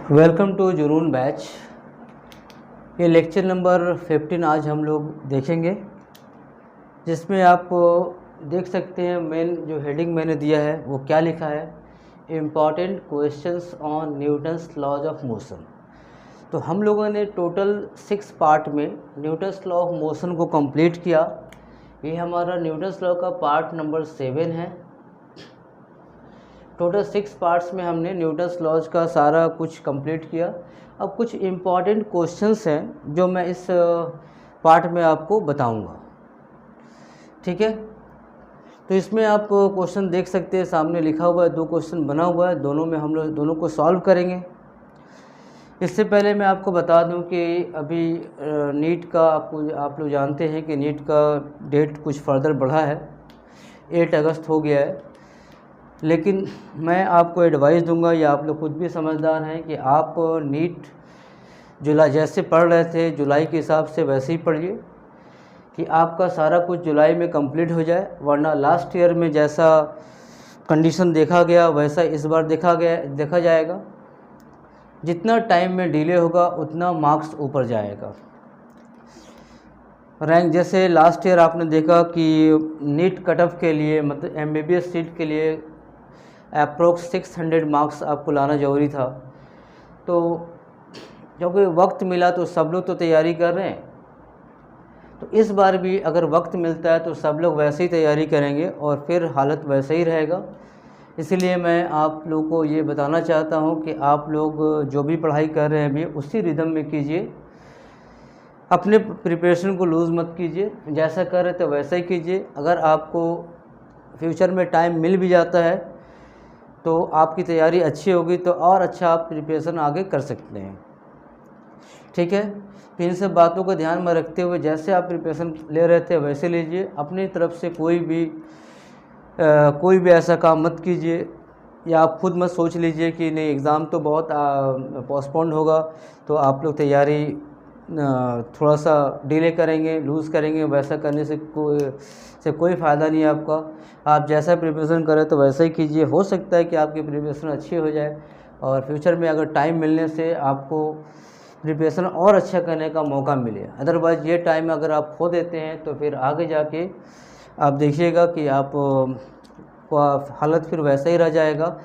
Welcome to जुनून batch. ये lecture number 15 आज हम लोग देखेंगे, जिसमें आप देख सकते हैं मेन जो हेडिंग मैंने दिया है वो क्या लिखा है, important questions on Newton's laws of motion. तो हम लोगों ने टोटल 6 पार्ट में न्यूटन्स लॉ ऑफ मोशन को कंप्लीट किया। ये हमारा न्यूटन्स लॉ का पार्ट नंबर 7 है। टोटल 6 पार्ट्स में हमने न्यूटन्स लॉज का सारा कुछ कंप्लीट किया। अब कुछ इम्पॉर्टेंट क्वेश्चंस हैं जो मैं इस पार्ट में आपको बताऊंगा, ठीक है। तो इसमें आप क्वेश्चन देख सकते हैं, सामने लिखा हुआ है, 2 क्वेश्चन बना हुआ है, दोनों में हम लोग दोनों को सॉल्व करेंगे। इससे पहले मैं आपको बता दूं कि अभी नीट का आप लोग जानते हैं कि नीट का डेट कुछ फर्दर बढ़ा है, 8 अगस्त हो गया है। लेकिन मैं आपको एडवाइस दूंगा, या आप लोग खुद भी समझदार हैं, कि आप नीट जुलाई जैसे पढ़ रहे थे जुलाई के हिसाब से वैसे ही पढ़िए कि आपका सारा कुछ जुलाई में कंप्लीट हो जाए, वरना लास्ट ईयर में जैसा कंडीशन देखा गया वैसा इस बार देखा जाएगा। जितना टाइम में डिले होगा उतना मार्क्स ऊपर जाएगा। रैंक जैसे लास्ट ईयर आपने देखा कि नीट कट ऑफ के लिए, मतलब एमबीबीएस सीट के लिए अप्रोक्स 600 मार्क्स आपको लाना ज़रूरी था। तो जब वक्त मिला तो सब लोग तो तैयारी कर रहे हैं, तो इस बार भी अगर वक्त मिलता है तो सब लोग वैसे ही तैयारी करेंगे और फिर हालत वैसे ही रहेगा। इसलिए मैं आप लोगों को ये बताना चाहता हूँ कि आप लोग जो भी पढ़ाई कर रहे हैं अभी उसी रिदम में कीजिए, अपने प्रिपरेशन को लूज़ मत कीजिए, जैसा कर रहे थे वैसा ही कीजिए। अगर आपको फ्यूचर में टाइम मिल भी जाता है तो आपकी तैयारी अच्छी होगी तो और अच्छा आप प्रिपरेशन आगे कर सकते हैं, ठीक है। तो इन सब बातों को ध्यान में रखते हुए जैसे आप प्रिपरेशन ले रहे थे वैसे लीजिए। अपनी तरफ से कोई भी ऐसा काम मत कीजिए, या आप खुद मत सोच लीजिए कि नहीं एग्ज़ाम तो बहुत पोस्टपोन्ड होगा तो आप लोग तैयारी थोड़ा सा डिले करेंगे, लूज़ करेंगे। वैसा करने से कोई फ़ायदा नहीं है आपका। आप जैसा प्रिपरेशन करें तो वैसा ही कीजिए। हो सकता है कि आपकी प्रिपरेशन अच्छी हो जाए और फ्यूचर में अगर टाइम मिलने से आपको प्रिपरेशन और अच्छा करने का मौका मिले। अदरवाइज़ ये टाइम अगर आप खो देते हैं तो फिर आगे जाके आप देखिएगा कि आप हालत फिर वैसा ही रह जाएगा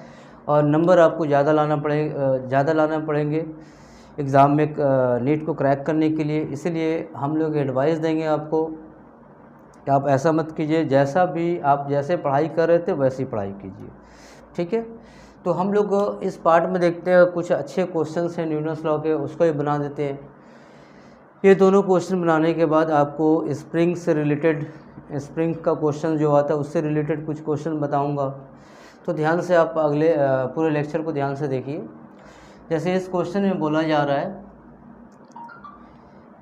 और नंबर आपको ज़्यादा लाना पड़ेंगे एग्ज़ाम में नीट को क्रैक करने के लिए। इसीलिए हम लोग एडवाइस देंगे आपको कि आप ऐसा मत कीजिए, जैसे पढ़ाई कर रहे थे वैसी पढ़ाई कीजिए, ठीक है। तो हम लोग इस पार्ट में देखते हैं, कुछ अच्छे क्वेश्चंस हैं न्यूटन्स लॉ के, उसको ही बना देते हैं। ये दोनों क्वेश्चन बनाने के बाद आपको स्प्रिंग से रिलेटेड, स्प्रिंग का क्वेश्चन जो आता है उससे रिलेटेड कुछ क्वेश्चन बताऊंगा। तो ध्यान से आप अगले पूरे लेक्चर को ध्यान से देखिए। जैसे इस क्वेश्चन में बोला जा रहा है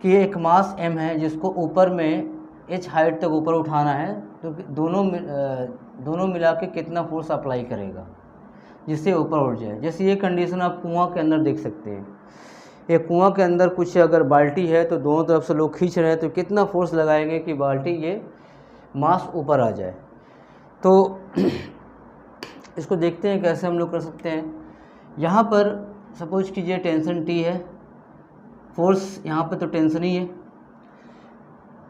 कि एक मास m है जिसको ऊपर में h हाइट तक ऊपर उठाना है, तो दोनों मिला के कितना फोर्स अप्लाई करेगा जिससे ऊपर उठ जाए। जैसे ये कंडीशन आप कुआं के अंदर देख सकते हैं। ये कुआं के अंदर कुछ अगर बाल्टी है तो दोनों तरफ से लोग खींच रहे हैं, तो कितना फोर्स लगाएंगे कि बाल्टी ये मास ऊपर आ जाए। तो इसको देखते हैं कैसे हम लोग कर सकते हैं। यहाँ पर सपोज कीजिए टेंशन T है, फोर्स यहाँ पे तो टेंशन ही है,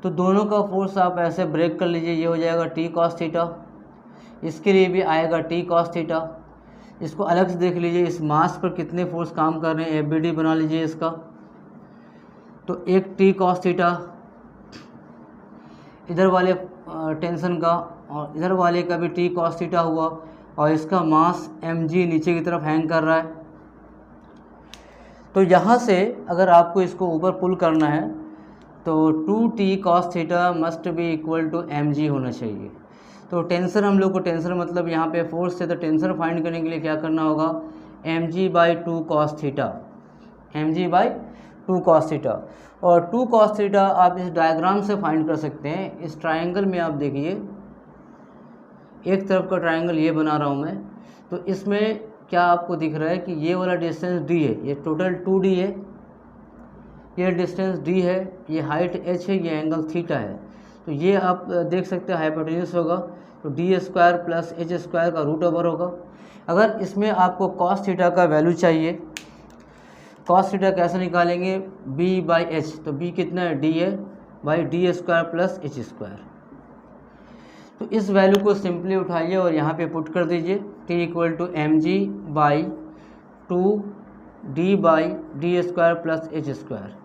तो दोनों का फोर्स आप ऐसे ब्रेक कर लीजिए। ये हो जाएगा T cos थीटा, इसके लिए भी आएगा T cos थीटा। इसको अलग से देख लीजिए, इस मास पर कितने फोर्स काम कर रहे हैं, FBD बना लीजिए इसका। तो एक T cos थीटा इधर वाले टेंशन का, और इधर वाले का भी T cos थीटा हुआ, और इसका मास mg नीचे की तरफ हैंग कर रहा है। तो यहाँ से अगर आपको इसको ऊपर पुल करना है तो 2T cos theta must be equal to mg होना चाहिए। तो टेंशन हम लोग को, टेंशन मतलब यहाँ पे फोर्स से, तो टेंशन फाइंड करने के लिए क्या करना होगा, mg/2 cos theta, mg/2 cos theta. और 2 cos थीटा आप इस डायग्राम से फाइंड कर सकते हैं। इस ट्रायंगल में आप देखिए, एक तरफ का ट्रायंगल ये बना रहा हूँ मैं, तो इसमें क्या आपको दिख रहा है कि ये वाला डिस्टेंस d है, ये टोटल 2d है, ये डिस्टेंस d है, ये हाइट h है, ये एंगल थीटा है। तो ये आप देख सकते हैं हाइपोटेन्यूस होगा, तो d² प्लस h² का रूट ओवर होगा। अगर इसमें आपको cos थीटा का वैल्यू चाहिए कॉस थीटा कैसे निकालेंगे, बी बाई एच, तो बी कितना है, डी है by D square plus H square. तो इस वैल्यू को सिंपली उठाइए और यहाँ पे पुट कर दीजिए, T equal to M G by 2 by D square plus H square.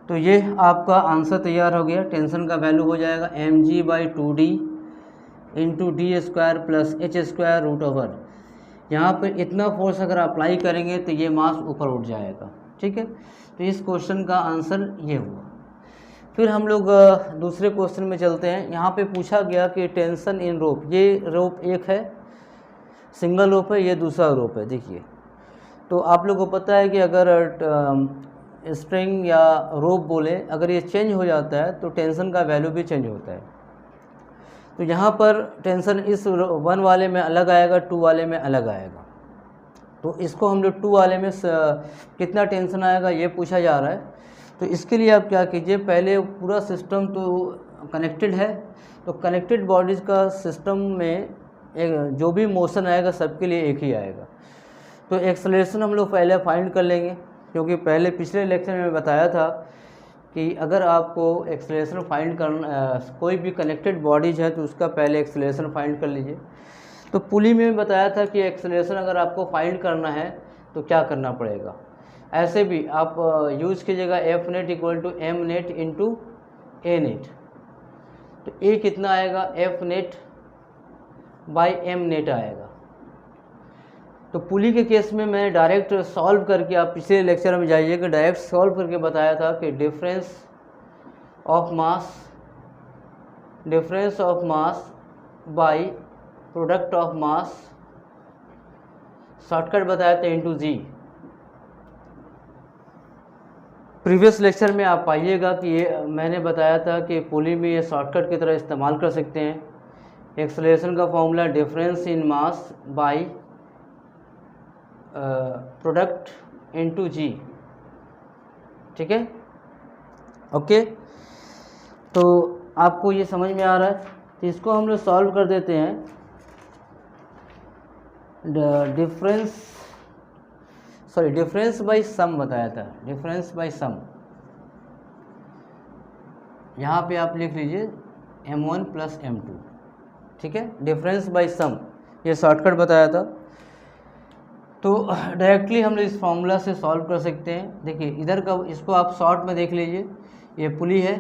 तो ये आपका आंसर तैयार हो गया। टेंशन का वैल्यू हो जाएगा M G by 2d into D square plus H square root over. यहाँ पर इतना फोर्स अगर अप्लाई करेंगे तो ये मास ऊपर उठ जाएगा। ठीक है, तो इस क्वेश्चन का आंसर ये हुआ। फिर हम लोग दूसरे क्वेश्चन में चलते हैं। यहाँ पे पूछा गया कि टेंशन इन रोप, ये रोप एक है, सिंगल रोप है, ये दूसरा रोप है। देखिए, तो आप लोगों को पता है कि अगर स्प्रिंग या रोप बोले, अगर ये चेंज हो जाता है तो टेंशन का वैल्यू भी चेंज होता है। तो यहाँ पर टेंशन इस 1 वाले में अलग आएगा, 2 वाले में अलग आएगा। तो इसको हम लोग 2 वाले में कितना टेंशन आएगा ये पूछा जा रहा है। तो इसके लिए आप क्या कीजिए, पहले पूरा सिस्टम तो कनेक्टेड है, तो कनेक्टेड बॉडीज़ का सिस्टम में जो भी मोशन आएगा सबके लिए एक ही आएगा। तो एक्सेलरेशन हम लोग पहले फाइंड कर लेंगे, क्योंकि पहले पिछले लेक्चर में बताया था कि अगर आपको एक्सेलरेशन फाइंड करना, कोई भी कनेक्टेड बॉडीज़ है तो उसका पहले एक्सेलरेशन फाइंड कर लीजिए। तो पुली में बताया था कि एक्सेलरेशन अगर आपको फाइंड करना है तो क्या करना पड़ेगा। ऐसे भी आप यूज़ कीजिएगा F net equal to M net into A net. तो ए कितना आएगा, F net by M net आएगा। तो पुली के केस में मैं डायरेक्ट सॉल्व करके, आप पिछले लेक्चर में जाइएगा, डायरेक्ट सॉल्व करके बताया था कि difference of mass by product of mass, shortcut बताया था इनटू जी। प्रीवियस लेक्चर में आप पाइएगा कि ये मैंने बताया था कि पुली में ये शॉर्टकट की तरह इस्तेमाल कर सकते हैं। एक्सेलरेशन का formula difference in mass by product into G. ठीक है, ओके, तो आपको ये समझ में आ रहा है। तो इसको हम लोग सॉल्व कर देते हैं। डिफरेंस बाई सम बताया था, डिफरेंस बाई सम। यहाँ पे आप लिख लीजिए m1 प्लस m2। ठीक है, डिफरेंस बाई सम ये शॉर्टकट बताया था। तो डायरेक्टली हम लोग इस फॉर्मूला से सॉल्व कर सकते हैं। देखिए इधर का, इसको आप शॉर्ट में देख लीजिए, ये पुली है,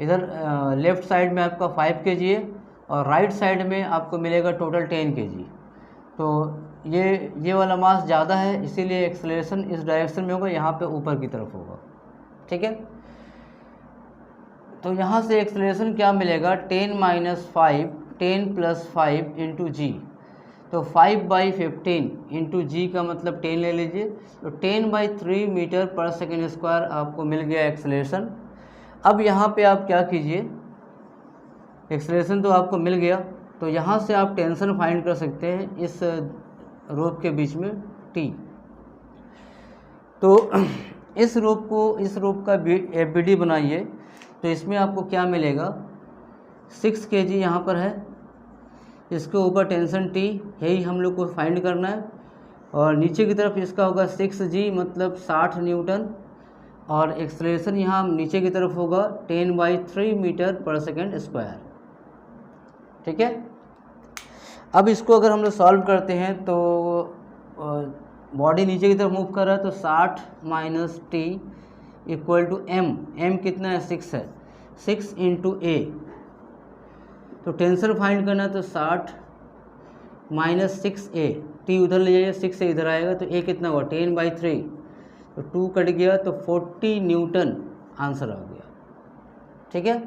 इधर लेफ़्ट साइड में आपका 5 kg है और राइट साइड में आपको मिलेगा टोटल 10 kg। तो ये वाला मास ज़्यादा है, इसीलिए एक्सेलरेशन इस डायरेक्शन में होगा, यहाँ पे ऊपर की तरफ होगा। ठीक है, तो यहाँ से एक्सेलरेशन क्या मिलेगा, 10 प्लस 5 इंटू जी। तो 5/15 इंटू जी का मतलब 10 ले लीजिए, तो 10/3 मीटर पर सेकेंड स्क्वायर आपको मिल गया एक्सेलरेशन। अब यहाँ पे आप क्या कीजिए, एक्सेलरेशन तो आपको मिल गया, तो यहाँ से आप टेंशन फाइंड कर सकते हैं इस रोप के बीच में टी। तो इस रोप का एफबीडी बनाइए, तो इसमें आपको क्या मिलेगा, 6 kg यहाँ पर है, इसके ऊपर टेंशन टी, यही हम लोग को फाइंड करना है। और नीचे की तरफ इसका होगा 6g मतलब 60 न्यूटन, और एक्सेलरेशन यहाँ नीचे की तरफ होगा 10/3 मीटर पर सेकेंड स्क्वायर। ठीक है, अब इसको अगर हम लोग सॉल्व करते हैं तो बॉडी नीचे की तरफ मूव कर रहा है, तो 60 minus T equal to M कितना है, 6 है, 6 इंटू ए। तो टेंशन फाइंड करना है, तो 60 माइनस 6a, टी उधर ले जाइए, 6 से इधर आएगा, तो ए कितना हुआ, 10/3, तो 2 कट गया, तो 40 न्यूटन आंसर आ गया। ठीक है,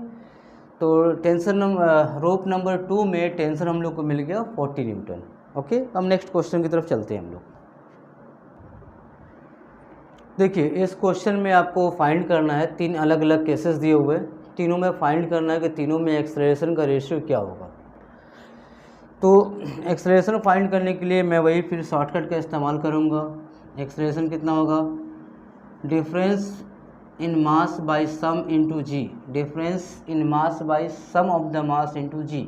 तो टेंशन रोप नंबर 2 में टेंशन हम लोग को मिल गया 40 न्यूटन। ओके, अब नेक्स्ट क्वेश्चन की तरफ चलते हैं हम लोग। देखिए इस क्वेश्चन में आपको फाइंड करना है, 3 अलग अलग केसेस दिए हुए, तीनों में फाइंड करना है कि तीनों में एक्सेलरेशन का रेशियो क्या होगा। तो एक्सेलरेशन फाइंड करने के लिए मैं वही फिर शॉर्टकट का इस्तेमाल करूँगा। एक्सेलरेशन कितना होगा, difference in mass by sum into G, difference in mass by sum of the mass into G.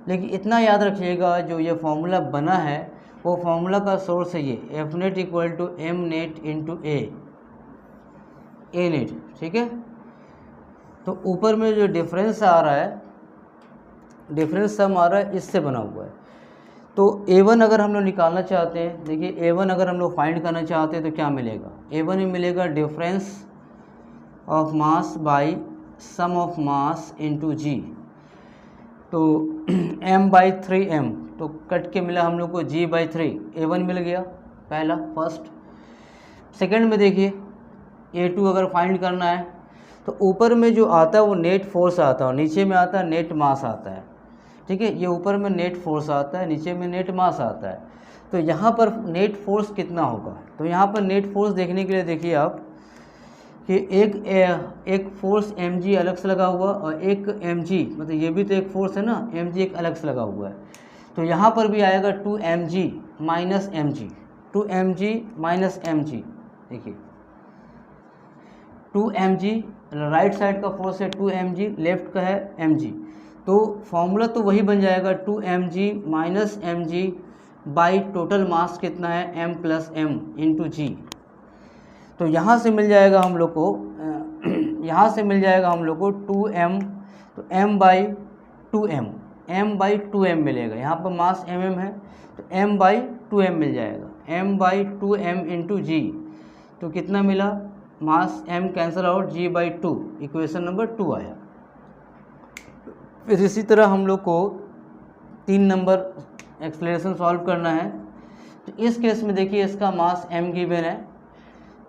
लेकिन इतना याद रखिएगा, जो ये फॉर्मूला बना है वो फॉर्मूला का सोर्स है ये F net equal to M net into A net, ठीक है। तो ऊपर में जो डिफरेंस आ रहा है, डिफरेंस सम आ रहा है, इससे बना हुआ है। तो A1 अगर हम लोग निकालना चाहते हैं, देखिए A1 अगर हम लोग फाइंड करना चाहते हैं तो क्या मिलेगा, A1 में मिलेगा difference of mass by sum of mass into G. तो m/3m, तो कट के मिला हम लोग को g/3, A1 मिल गया पहला फर्स्ट। सेकंड में देखिए A2 अगर फाइंड करना है तो ऊपर में जो आता है वो नेट फोर्स आता है और नीचे में आता है नेट मास आता है, ठीक है। ये ऊपर में नेट फोर्स आता है, नीचे में नेट मास आता है। तो यहाँ पर नेट फोर्स कितना होगा, तो यहाँ पर नेट फोर्स देखने के लिए देखिए आप कि एक फोर्स mg अलग से लगा हुआ और एक mg, मतलब ये भी तो एक फोर्स है ना, mg एक अलग से लगा हुआ है। तो यहाँ पर भी आएगा 2mg minus mg, 2mg minus mg। देखिए 2mg राइट साइड का फोर्स है 2mg, लेफ्ट का है mg। तो फॉर्मूला तो वही बन जाएगा 2mg minus mg by total mass कितना है m plus m into G. तो यहाँ से मिल जाएगा हम लोग को, यहाँ से मिल जाएगा हम लोग को 2m, तो m/2m, m/2m मिलेगा। यहाँ पर मास mm है तो m/2m मिल जाएगा, m/2m इंटू जी। तो कितना मिला, मास m cancel out, g/2, equation number 2 आया। फिर इसी तरह हम लोग को 3 नंबर एक्सप्लेनेशन सॉल्व करना है। तो इस केस में देखिए इसका मास m गिवन है,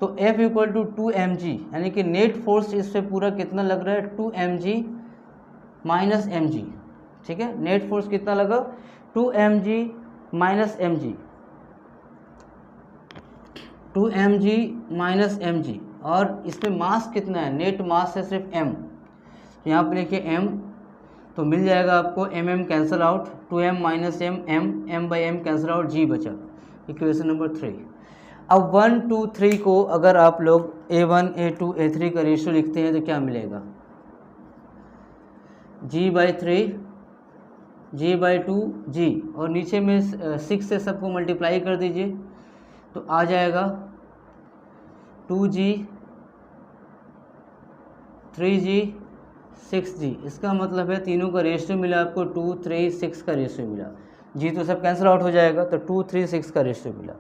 तो F इक्वल टू 2mg, यानी कि नेट फोर्स इस पे पूरा कितना लग रहा है 2mg माइनस mg, ठीक है। नेट फोर्स कितना लगा 2mg minus mg, 2mg minus mg, और इसमें मास कितना है, नेट मास है सिर्फ m। तो यहाँ पे लिखिए m, तो मिल जाएगा आपको mm cancel out, 2m minus m, m/m cancel out, g बचा, इक्वेशन नंबर 3। अब 1 2 3 को अगर आप लोग A1 A2 A3 का रेशियो लिखते हैं तो क्या मिलेगा, g/3 g/2 g, और नीचे में 6 से सबको मल्टीप्लाई कर दीजिए तो आ जाएगा 2g 3g 6g। इसका मतलब है तीनों का रेशियो मिला आपको 2 3 6 का रेशियो मिला, जी तो सब कैंसिल आउट हो जाएगा, तो 2 3 6 का रेशियो मिला।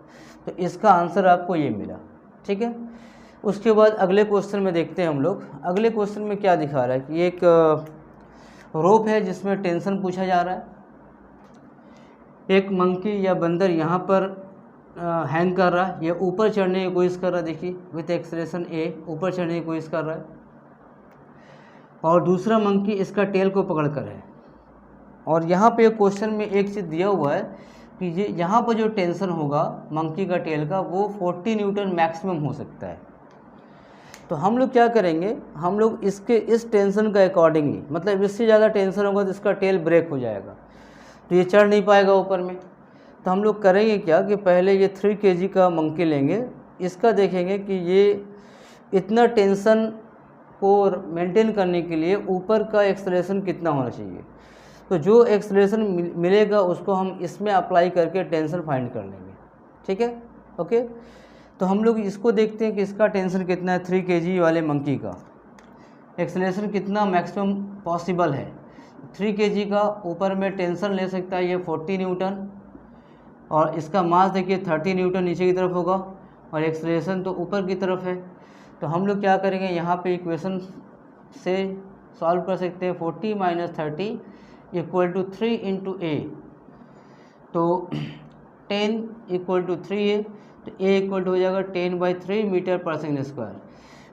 तो इसका आंसर आपको ये मिला, ठीक है। उसके बाद अगले क्वेश्चन में देखते हैं हम लोग। अगले क्वेश्चन में क्या दिखा रहा है कि एक रोप है जिसमें टेंशन पूछा जा रहा है। एक मंकी या बंदर यहाँ पर हैंग कर रहा है, ये ऊपर चढ़ने की कोशिश कर रहा है, देखिए विथ एक्सेलरेशन a ऊपर चढ़ने की कोशिश कर रहा है, और दूसरा मंकी इसका टेल को पकड़ कर है। और यहाँ पे क्वेश्चन में एक चीज़ दिया हुआ है कि ये यहाँ पर जो टेंशन होगा मंकी का टेल का वो 40 न्यूटन मैक्सिमम हो सकता है। तो हम लोग क्या करेंगे, हम लोग इसके इस टेंशन का अकॉर्डिंगली, मतलब इससे ज़्यादा टेंशन होगा तो इसका टेल ब्रेक हो जाएगा, तो ये चढ़ नहीं पाएगा ऊपर में। तो हम लोग करेंगे क्या कि पहले ये 3 kg का मंकी लेंगे, इसका देखेंगे कि ये इतना टेंशन को मेंटेन करने के लिए ऊपर का एक्सेलरेशन कितना होना चाहिए। तो जो एक्सेलरेशन मिलेगा उसको हम इसमें अप्लाई करके टेंशन फाइंड कर लेंगे, ठीक है, ओके। तो हम लोग इसको देखते हैं कि इसका टेंशन कितना है, 3 kg वाले मंकी का एक्सेलरेशन कितना मैक्सिमम पॉसिबल है। 3 kg का ऊपर में टेंशन ले सकता है ये 40 न्यूटन, और इसका मास देखिए 30 न्यूटन नीचे की तरफ होगा, और एक्सेलरेशन तो ऊपर की तरफ है। तो हम लोग क्या करेंगे, यहाँ पे इक्वेशन से सॉल्व कर सकते हैं, 40 minus 30 equal to 3 into A. तो 10 इक्वल टू 3a, तो a इक्वल टू हो जाएगा 10/3 मीटर पर सेकेंड स्क्वायर।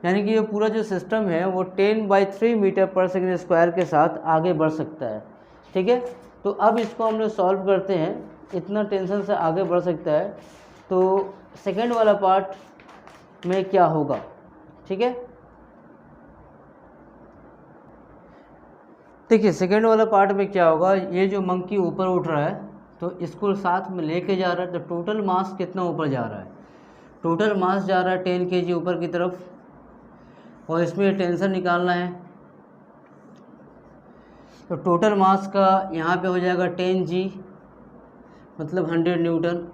यानी कि ये पूरा जो सिस्टम है वो 10/3 मीटर पर सेकेंड स्क्वायर के साथ आगे बढ़ सकता है, ठीक है। तो अब इसको हम लोग सॉल्व करते हैं, इतना टेंशन से आगे बढ़ सकता है, तो सेकंड वाला पार्ट में क्या होगा, ठीक है। देखिए सेकंड वाला पार्ट में क्या होगा, ये जो मंकी ऊपर उठ रहा है तो इसको साथ में लेके जा रहा है, तो टोटल मास कितना ऊपर जा रहा है, टोटल मास जा रहा है 10 kg ऊपर की तरफ, और इसमें टेंशन निकालना है। तो टोटल मास का यहाँ पे हो जाएगा 10g मतलब 100 न्यूटन,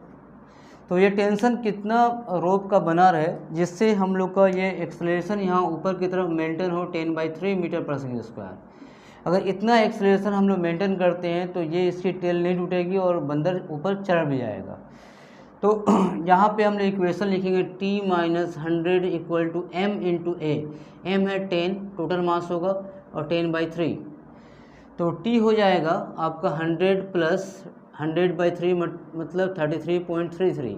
तो ये टेंशन कितना रोप का बना रहे जिससे हम लोग का ये एक्सेलरेशन यहाँ ऊपर की तरफ मेंटेन हो 10/3 मीटर पर सेकेंड स्क्वायर। अगर इतना एक्सेलरेशन हम लोग मेंटेन करते हैं तो ये इसकी टेल नहीं टूटेगी और बंदर ऊपर चढ़ भी जाएगा। तो यहाँ पे हम लोग इक्वेशन लिखेंगे T-100 equal to m into A. M है 10 टोटल मास होगा और 10/3, तो T हो जाएगा आपका 100 प्लस 100/3 मतलब 33.33,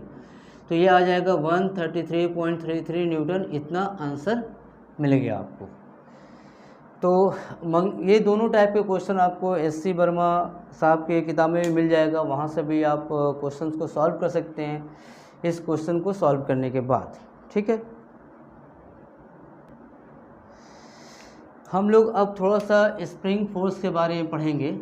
तो ये आ जाएगा 133.33 न्यूटन। इतना आंसर मिल गया आपको। तो ये दोनों टाइप के क्वेश्चन आपको SC वर्मा साहब के किताब में भी मिल जाएगा, वहाँ से भी आप क्वेश्चंस को सॉल्व कर सकते हैं इस क्वेश्चन को सॉल्व करने के बाद। ठीक है, हम लोग अब थोड़ा सा स्प्रिंग फोर्स के बारे में पढ़ेंगे।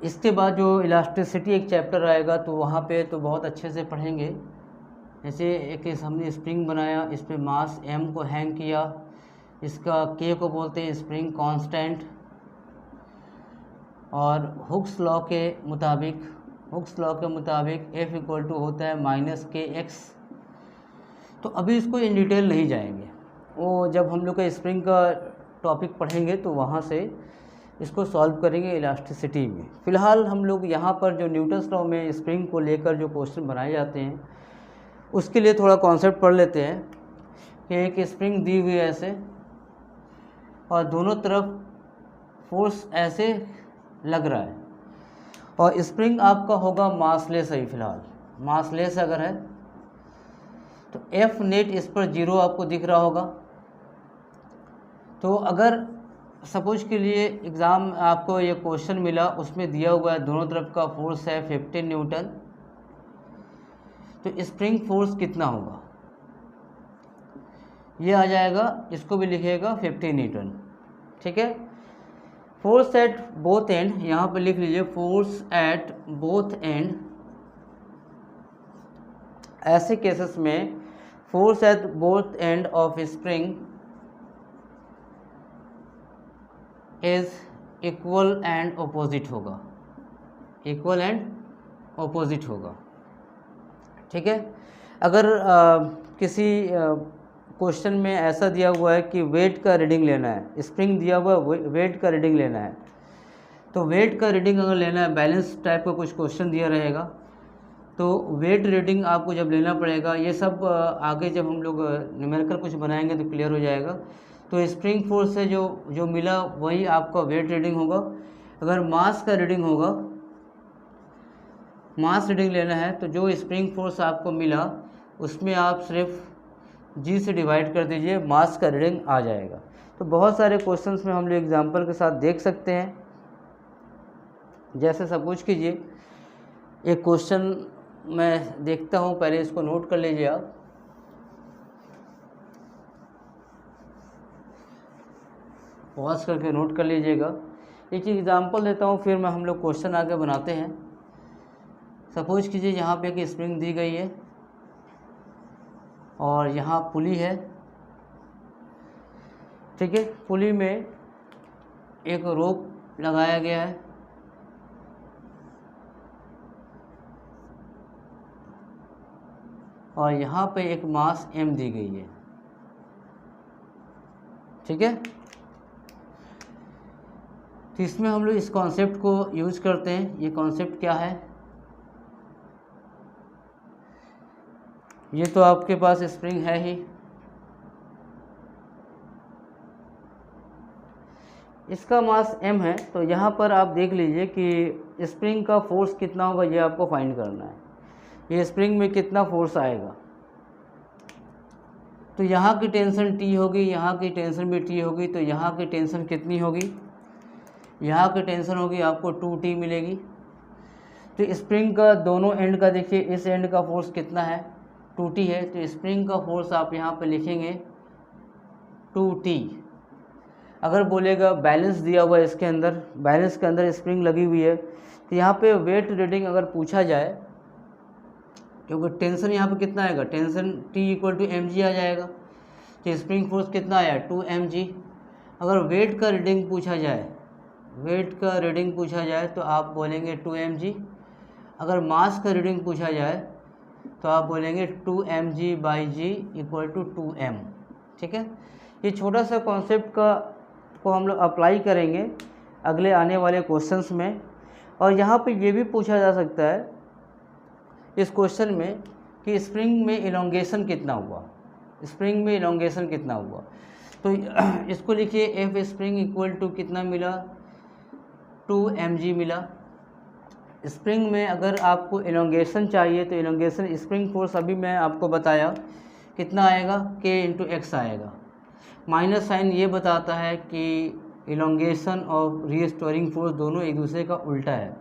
इसके बाद जो इलास्टिसिटी एक चैप्टर आएगा तो वहाँ पे तो बहुत अच्छे से पढ़ेंगे। जैसे एक हमने स्प्रिंग बनाया, इस पर मास m को हैंग किया, इसका k को बोलते हैं स्प्रिंग कांस्टेंट, और हुक्स लॉ के मुताबिक F इक्वल टू होता है -kx। तो अभी इसको इन डिटेल नहीं जाएंगे, वो जब हम लोग का स्प्रिंग का टॉपिक पढ़ेंगे तो वहाँ से इसको सॉल्व करेंगे इलास्टिसिटी में। फ़िलहाल हम लोग यहाँ पर जो न्यूटन्स लॉ में स्प्रिंग को लेकर जो क्वेश्चन बनाए जाते हैं उसके लिए थोड़ा कॉन्सेप्ट पढ़ लेते हैं कि एक स्प्रिंग दी हुई है ऐसे और दोनों तरफ फोर्स ऐसे लग रहा है और स्प्रिंग आपका होगा मासलेस है। फिलहाल मासलेस अगर है तो F नेट इस पर 0 आपको दिख रहा होगा। तो अगर सपोज के लिए एग्ज़ाम आपको ये क्वेश्चन मिला, उसमें दिया हुआ है दोनों तरफ का फोर्स है 15 न्यूटन, तो स्प्रिंग फोर्स कितना होगा ये आ जाएगा, इसको भी लिखेगा 15 न्यूटन। ठीक है, फोर्स एट बोथ एंड, यहाँ पे लिख लीजिए फोर्स एट बोथ एंड। ऐसे केसेस में force at both end of spring is equal and opposite होगा, इक्वल एंड ऑपोजिट होगा। ठीक है, अगर किसी क्वेश्चन में ऐसा दिया हुआ है कि वेट का रीडिंग लेना है, स्प्रिंग दिया हुआ है वेट का रीडिंग लेना है, तो वेट का रीडिंग अगर लेना है, बैलेंस टाइप का कुछ क्वेश्चन दिया रहेगा तो वेट रीडिंग आपको जब लेना पड़ेगा। ये सब आगे जब हम लोग न्यूमेरिकल कुछ बनाएंगे तो क्लियर हो जाएगा। तो स्प्रिंग फोर्स से जो मिला वही आपका वेट रीडिंग होगा। अगर मास का रीडिंग होगा, मास रीडिंग लेना है, तो जो स्प्रिंग फोर्स आपको मिला उसमें आप सिर्फ G से डिवाइड कर दीजिए, मास का रीडिंग आ जाएगा। तो बहुत सारे क्वेश्चंस में हम लोग एग्जांपल के साथ देख सकते हैं। जैसे सपोज कीजिए एक क्वेश्चन मैं देखता हूँ, पहले इसको नोट कर लीजिए आप। पॉज करके नोट कर लीजिएगा। एक एग्जांपल देता हूँ, फिर मैं हम लोग क्वेश्चन आगे बनाते हैं। सपोज कीजिए यहाँ पे एक स्प्रिंग दी गई है और यहाँ पुली है। ठीक है, पुली में एक रोप लगाया गया है और यहाँ पे एक मास m दी गई है। ठीक है, तो इसमें हम लोग इस कॉन्सेप्ट को यूज करते हैं। ये कॉन्सेप्ट क्या है, ये तो आपके पास स्प्रिंग है ही, इसका मास m है। तो यहाँ पर आप देख लीजिए कि स्प्रिंग का फोर्स कितना होगा, ये आपको फाइंड करना है। ये स्प्रिंग में कितना फोर्स आएगा, तो यहाँ की टेंशन T होगी, यहाँ की टेंशन भी T होगी, तो यहाँ की टेंशन कितनी होगी, यहाँ की टेंशन होगी आपको 2T मिलेगी। तो स्प्रिंग का दोनों एंड का देखिए, इस एंड का फोर्स कितना है 2T है, तो स्प्रिंग का फोर्स आप यहाँ पे लिखेंगे 2T। अगर बोलेगा बैलेंस दिया हुआ है इसके अंदर, बैलेंस के अंदर स्प्रिंग लगी हुई है, तो यहाँ पे वेट रीडिंग अगर पूछा जाए, क्योंकि टेंशन यहाँ पे कितना आएगा, tension T equal to mg आ जाएगा, तो स्प्रिंग फोर्स कितना आया 2mg। अगर वेट का रीडिंग पूछा जाए, वेट का रीडिंग पूछा जाए तो आप बोलेंगे 2 mg। अगर मास का रीडिंग पूछा जाए तो आप बोलेंगे 2 mg/g इक्वल टू 2m। ठीक है, ये छोटा सा कॉन्सेप्ट को हम लोग अप्लाई करेंगे अगले आने वाले क्वेश्चंस में। और यहाँ पे ये भी पूछा जा सकता है इस क्वेश्चन में कि स्प्रिंग में इलोंगेशन कितना हुआ, स्प्रिंग में इलोंगेशन कितना हुआ। तो इसको लिखिए एफ स्प्रिंग इक्वल टू कितना मिला, 2 mg मिला। स्प्रिंग में अगर आपको इलोंगेशन चाहिए तो इलोंगेशन स्प्रिंग फोर्स अभी मैं आपको बताया कितना आएगा, k इंटू एक्स आएगा। माइनस साइन ये बताता है कि इलोंगेशन और रीस्टोरिंग फोर्स दोनों एक दूसरे का उल्टा है।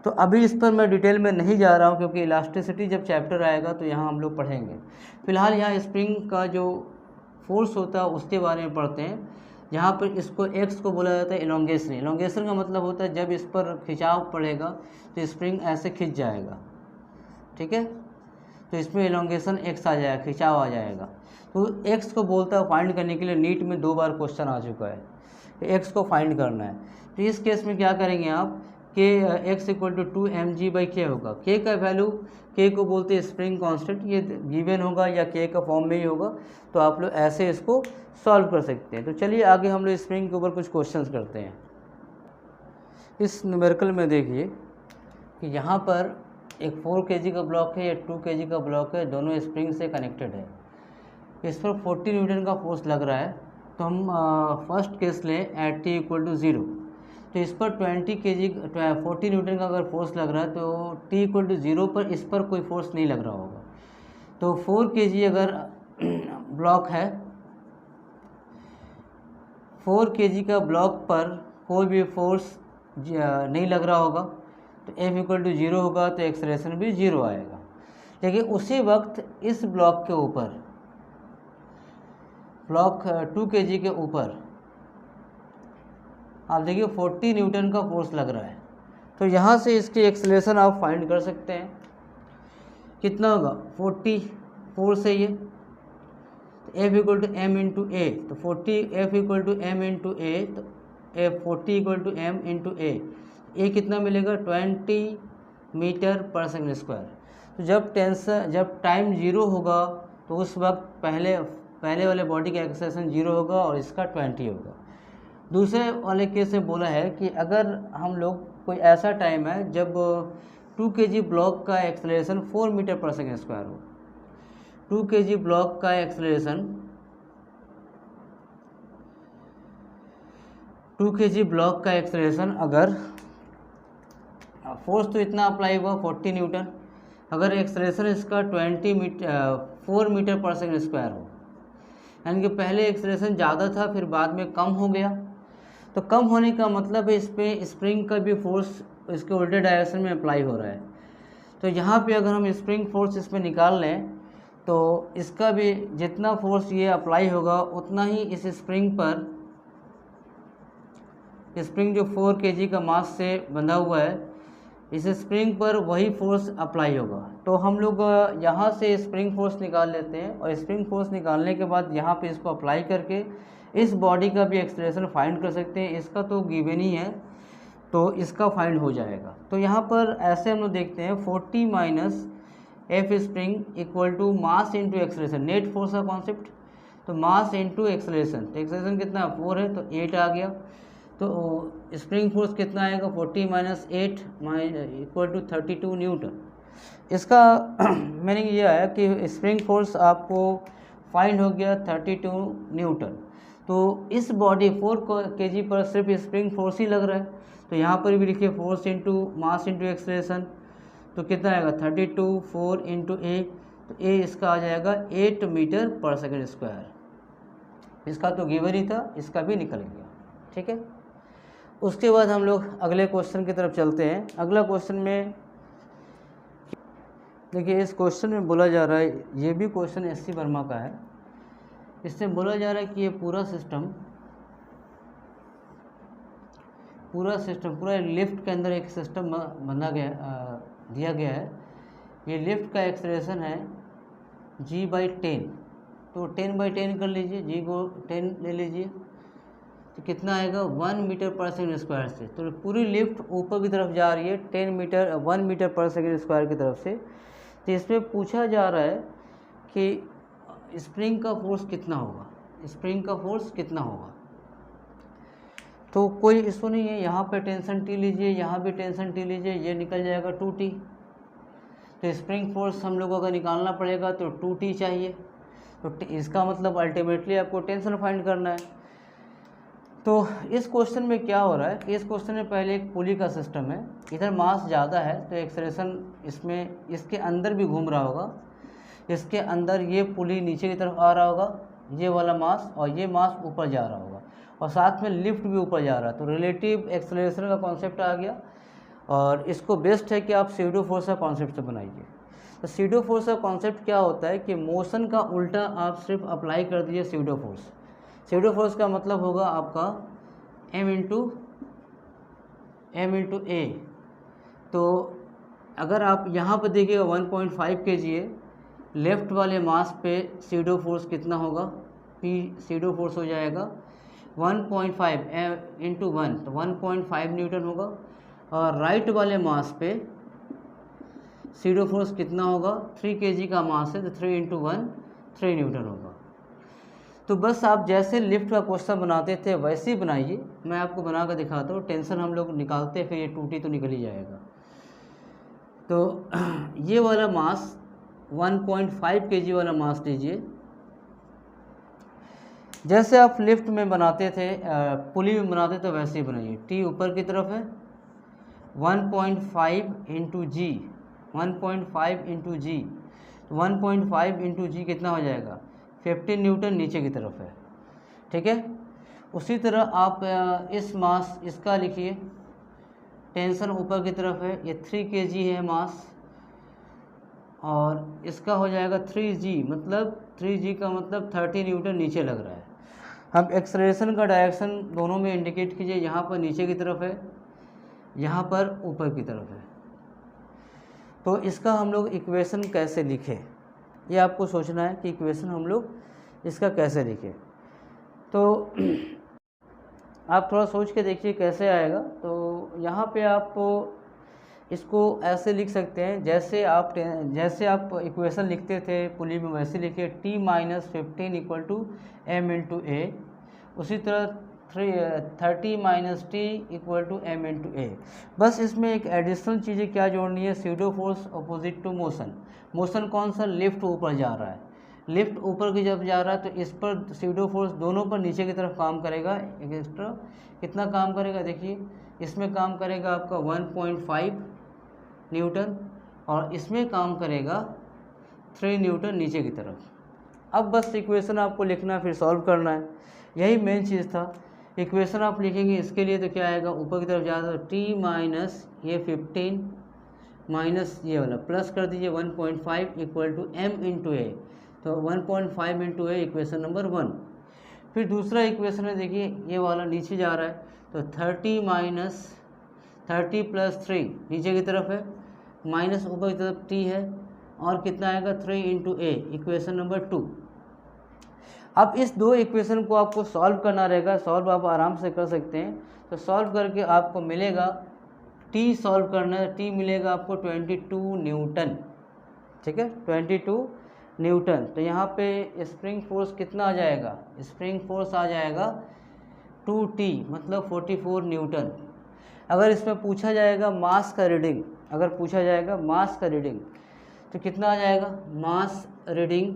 तो अभी इस पर मैं डिटेल में नहीं जा रहा हूँ क्योंकि इलास्टिसिटी जब चैप्टर आएगा तो यहाँ हम लोग पढ़ेंगे। फिलहाल यहाँ स्प्रिंग का जो फोर्स होता है उसके बारे में पढ़ते हैं। यहाँ पर इसको एक्स को बोला जाता है इलोंगेशन। इलोंगेशन का मतलब होता है जब इस पर खिंचाव पड़ेगा तो स्प्रिंग ऐसे खिंच जाएगा। ठीक है, तो इसमें इलोंगेशन एक्स आ जाएगा, खिंचाव आ जाएगा। तो एक्स को बोलता है फाइंड करने के लिए, नीट में 2 बार क्वेश्चन आ चुका है, एक्स को फाइंड करना है। तो इस केस में क्या करेंगे आप कि एक्स इक्वल टू 2 mg/k होगा। के का वैल्यू, के को बोलते हैं स्प्रिंग कांस्टेंट, ये गिवन होगा या के का फॉर्म में ही होगा। तो आप लोग ऐसे इसको सॉल्व कर सकते हैं। तो चलिए आगे हम लोग स्प्रिंग के ऊपर कुछ क्वेश्चंस करते हैं। इस न्यूमेरिकल में देखिए कि यहाँ पर एक 4 kg का ब्लॉक है या 2 kg का ब्लॉक है, दोनों स्प्रिंग से कनेक्टेड है। इस पर 40 न्यूटन का फोर्स लग रहा है। तो हम फर्स्ट केस लें एट t इक्वल टू 0। तो इस पर 40 न्यूटन का अगर फोर्स लग रहा है तो t इक्वल टू 0 पर इस पर कोई फोर्स नहीं लग रहा होगा। तो 4 kg अगर ब्लॉक है, 4 kg का ब्लॉक पर कोई भी फोर्स नहीं लग रहा होगा तो F इक्वल टू 0 होगा, तो एक्सेलरेशन भी 0 आएगा। लेकिन उसी वक्त इस ब्लॉक के ऊपर, ब्लॉक 2 kg के ऊपर आप देखिए 40 न्यूटन का फोर्स लग रहा है। तो यहाँ से इसकी एक्सेलरेशन आप फाइंड कर सकते हैं, कितना होगा 44 से ये, तो F equal to m into A. तो 40 F equal to m into A, तो F 40 equal to m into A, ये कितना मिलेगा 20 मीटर पर सेकंड स्क्वायर। तो जब टाइम 0 होगा तो उस वक्त पहले वाले बॉडी का एक्सेलरेशन 0 होगा और इसका 20 होगा। दूसरे वाले केस में बोला है कि अगर हम लोग कोई ऐसा टाइम है जब 2 kg ब्लॉक का एक्सेलरेशन 4 मीटर पर सेकंड स्क्वायर हो। 2 kg ब्लॉक का एक्सेलरेशन, 2 kg ब्लॉक का एक्सेलरेशन अगर फोर्स तो इतना अप्लाई हुआ 40 न्यूटन, अगर एक्सेलरेशन इसका 4 मीटर पर सेकंड स्क्वायर हो, यानी कि पहले एक्सेलरेशन ज़्यादा था फिर बाद में कम हो गया। तो कम होने का मतलब है इस पर स्प्रिंग का भी फोर्स इसके उल्टे डायरेक्शन में अप्लाई हो रहा है। तो यहाँ पे अगर हम स्प्रिंग फोर्स इसमें निकाल लें तो इसका भी जितना फोर्स ये अप्लाई होगा उतना ही इस स्प्रिंग पर, स्प्रिंग जो 4 kg का मास से बंधा हुआ है, इस स्प्रिंग पर वही फोर्स अप्लाई होगा। तो हम लोग यहाँ से स्प्रिंग फोर्स निकाल लेते हैं और स्प्रिंग फोर्स निकालने के बाद यहाँ पे इसको अप्लाई करके इस बॉडी का भी एक्सेलरेशन फाइंड कर सकते हैं। इसका तो गिवन ही है तो इसका फाइंड हो जाएगा। तो यहाँ पर ऐसे हम लोग देखते हैं 40 minus F spring equal to mass into acceleration, net force का कॉन्सेप्ट। तो मास इंटू एक्सेलरेशन, तो एक्सेलरेशन कितना 4 है तो 8 आ गया। तो स्प्रिंग फोर्स कितना आएगा 40 माइनस 8 इक्वल टू 32 न्यूटन। इसका मीनिंग यह है कि स्प्रिंग फोर्स आपको फाइंड हो गया 32 न्यूटन। तो इस बॉडी 4 kg पर सिर्फ स्प्रिंग फोर्स ही लग रहा है। तो यहाँ पर भी लिखिए force into mass into acceleration, तो कितना आएगा 32 4 इंटू ए, तो ए इसका आ जाएगा 8 मीटर पर सेकंड स्क्वायर। इसका तो गिवन ही था, इसका भी निकल गया। ठीक है, उसके बाद हम लोग अगले क्वेश्चन की तरफ चलते हैं। अगला क्वेश्चन में देखिए, इस क्वेश्चन में बोला जा रहा है, ये भी क्वेश्चन एस.सी. वर्मा का है। इससे बोला जा रहा है कि ये पूरा लिफ्ट के अंदर एक सिस्टम बना गया, दिया गया है। ये लिफ्ट का एक्सेलरेशन है g/10, तो 10/10 कर लीजिए, g को 10 ले लीजिए। तो कितना आएगा 1 मीटर पर सेकंड स्क्वायर से। तो पूरी लिफ्ट ऊपर की तरफ जा रही है 1 मीटर पर सेकंड स्क्वायर की तरफ से। तो इसमें पूछा जा रहा है कि स्प्रिंग का फोर्स कितना होगा, स्प्रिंग का फोर्स कितना होगा। तो कोई इशू नहीं है, यहाँ पे टेंशन टी लीजिए, यहाँ भी टेंशन टी लीजिए, ये निकल जाएगा 2T। तो स्प्रिंग फोर्स हम लोगों को निकालना पड़ेगा तो 2T चाहिए। तो इसका मतलब अल्टीमेटली आपको टेंशन फाइंड करना है। तो इस क्वेश्चन में क्या हो रहा है कि इस क्वेश्चन में पहले एक पुली का सिस्टम है, इधर मास ज़्यादा है तो एक्सेलरेशन इसमें इसके अंदर भी घूम रहा होगा, इसके अंदर ये पुली नीचे की तरफ आ रहा होगा, ये वाला मास, और ये मास ऊपर जा रहा होगा, और साथ में लिफ्ट भी ऊपर जा रहा है। तो रिलेटिव एक्सेलरेशन का कॉन्सेप्ट आ गया, और इसको बेस्ट है कि आप सीडो फोर्स का कॉन्सेप्ट बनाइए। तो सीडो फोर्स का कॉन्सेप्ट क्या होता है कि मोशन का उल्टा आप सिर्फ अप्लाई कर दीजिए सीडो फोर्स। सीडो फोर्स का मतलब होगा आपका m इंटू ए। तो अगर आप यहाँ पर देखिएगा 1.5 kg है, लेफ्ट वाले मास पे सीडो फोर्स कितना होगा, P सीडो फोर्स हो जाएगा 1.5 इंटू 1, तो 1.5 न्यूटन होगा। और राइट वाले मास पे सीडो फोर्स कितना होगा, 3 kg का मास है तो 3 इंटू 1 3 न्यूटन होगा। तो बस आप जैसे लिफ्ट का क्वेश्चन बनाते थे वैसे ही बनाइए, मैं आपको बना कर दिखाता हूँ। टेंशन हम लोग निकालते हैं, फिर ये 2T तो निकल ही जाएगा। तो ये वाला मास 1.5 kg वाला मास लीजिए, जैसे आप लिफ्ट में बनाते थे, पुली में बनाते थे वैसे ही बनाइए। T ऊपर की तरफ है, 1.5 इंटू जी, 1.5 इंटू जी, 1.5 इंटू जी कितना हो जाएगा 15 न्यूटन नीचे की तरफ है, ठीक है। उसी तरह आप इस मास इसका लिखिए, टेंशन ऊपर की तरफ है, ये 3 kg है मास, और इसका हो जाएगा 3G, मतलब 3G का मतलब 30 न्यूटन नीचे लग रहा है। हम एक्सेलरेशन का डायरेक्शन दोनों में इंडिकेट कीजिए, यहाँ पर नीचे की तरफ है, यहाँ पर ऊपर की तरफ है। तो इसका हम लोग इक्वेशन कैसे लिखें, ये आपको सोचना है कि इक्वेशन हम लोग इसका कैसे लिखें। तो आप थोड़ा सोच के देखिए कैसे आएगा। तो यहाँ पे आप इसको ऐसे लिख सकते हैं, जैसे आप इक्वेशन लिखते थे पुली में वैसे लिखिए, T - 15 equal to m into A. उसी तरह 30 - T equal to m into A. बस इसमें एक एडिशनल चीज़ें क्या जोड़नी है, pseudo force opposite to motion. Motion कौन सा, लिफ्ट ऊपर जा रहा है, लिफ्ट ऊपर की जब जा रहा है तो इस पर सीडो फोर्स दोनों पर नीचे की तरफ काम करेगा। एक्स्ट्रा कितना काम करेगा, देखिए इसमें काम करेगा आपका 1.5 न्यूटन, और इसमें काम करेगा 3 न्यूटन नीचे की तरफ। अब बस इक्वेशन आपको लिखना फिर सॉल्व करना है, यही मेन चीज़ था। इक्वेशन आप लिखेंगे इसके लिए तो क्या आएगा, ऊपर की तरफ जाएगा तो T माइनस ये 15 माइनस ये वाला प्लस कर दीजिए 1.5 equal to m into A. तो 1.5 इंटू ए इक्वेशन नंबर 1। फिर दूसरा इक्वेशन है, देखिए ये वाला नीचे जा रहा है तो 30 प्लस 3 नीचे की तरफ है, माइनस ऊपर की तरफ T है, और कितना आएगा 3 इंटू ए, इक्वेशन नंबर 2। अब इस दो इक्वेशन को आपको सॉल्व करना रहेगा, सॉल्व आप आराम से कर सकते हैं। तो सॉल्व करके आपको मिलेगा, T सॉल्व करना है, T मिलेगा आपको 22 न्यूटन, ठीक है, 22 न्यूटन। तो यहाँ पे स्प्रिंग फोर्स कितना आ जाएगा, स्प्रिंग फोर्स आ जाएगा 2T मतलब 44 न्यूटन। अगर इसमें पूछा जाएगा मास का रीडिंग, अगर पूछा जाएगा मास का रीडिंग तो कितना आ जाएगा, मास रीडिंग,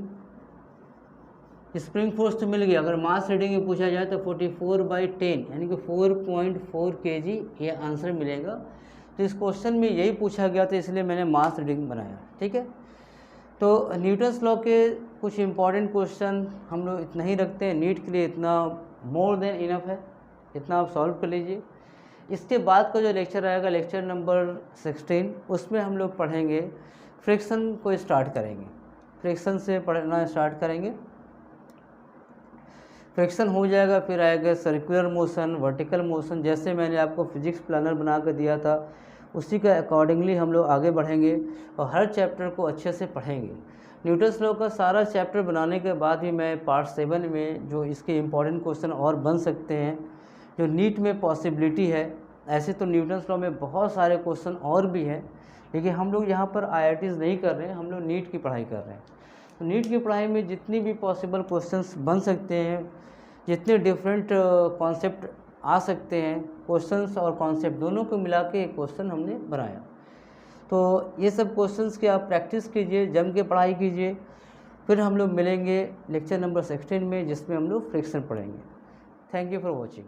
स्प्रिंग फोर्स तो मिल गया, अगर मास रीडिंग में पूछा जाए तो 44/10 यानी कि 4.4 kg ये आंसर मिलेगा। तो इस क्वेश्चन में यही पूछा गया था, इसलिए मैंने मास रीडिंग बनाया, ठीक है। तो न्यूटन्स लॉ के कुछ इंपॉर्टेंट क्वेश्चन हम लोग इतना ही रखते हैं, नीट के लिए इतना मोर देन इनफ है, इतना आप सॉल्व कर लीजिए। इसके बाद का जो लेक्चर आएगा, लेक्चर नंबर 16, उसमें हम लोग पढ़ेंगे फ्रिक्शन को स्टार्ट करेंगे, फ्रिक्शन से पढ़ना स्टार्ट करेंगे। फ्रिक्शन हो जाएगा, फिर आएगा सर्कुलर मोशन, वर्टिकल मोशन, जैसे मैंने आपको फिजिक्स प्लानर बना कर दिया था उसी का अकॉर्डिंगली हम लोग आगे बढ़ेंगे और हर चैप्टर को अच्छे से पढ़ेंगे। न्यूटन्स लॉ का सारा चैप्टर बनाने के बाद भी मैं पार्ट 7 में जो इसके इम्पॉर्टेंट क्वेश्चन और बन सकते हैं जो नीट में पॉसिबिलिटी है, ऐसे तो न्यूटन्स लॉ में बहुत सारे क्वेश्चन और भी हैं, लेकिन हम लोग यहाँ पर IITs नहीं कर रहे हैं, हम लोग नीट की पढ़ाई कर रहे हैं। तो नीट की पढ़ाई में जितनी भी पॉसिबल क्वेश्चंस बन सकते हैं, जितने डिफरेंट कॉन्सेप्ट आ सकते हैं, क्वेश्चंस और कॉन्सेप्ट दोनों को मिला के एक क्वेश्चन हमने बनाया। तो ये सब क्वेश्चंस की आप प्रैक्टिस कीजिए, जम के पढ़ाई कीजिए। फिर हम लोग मिलेंगे लेक्चर नंबर 16 में, जिसमें हम लोग फ्रिक्शन पढ़ेंगे। Thank you for watching.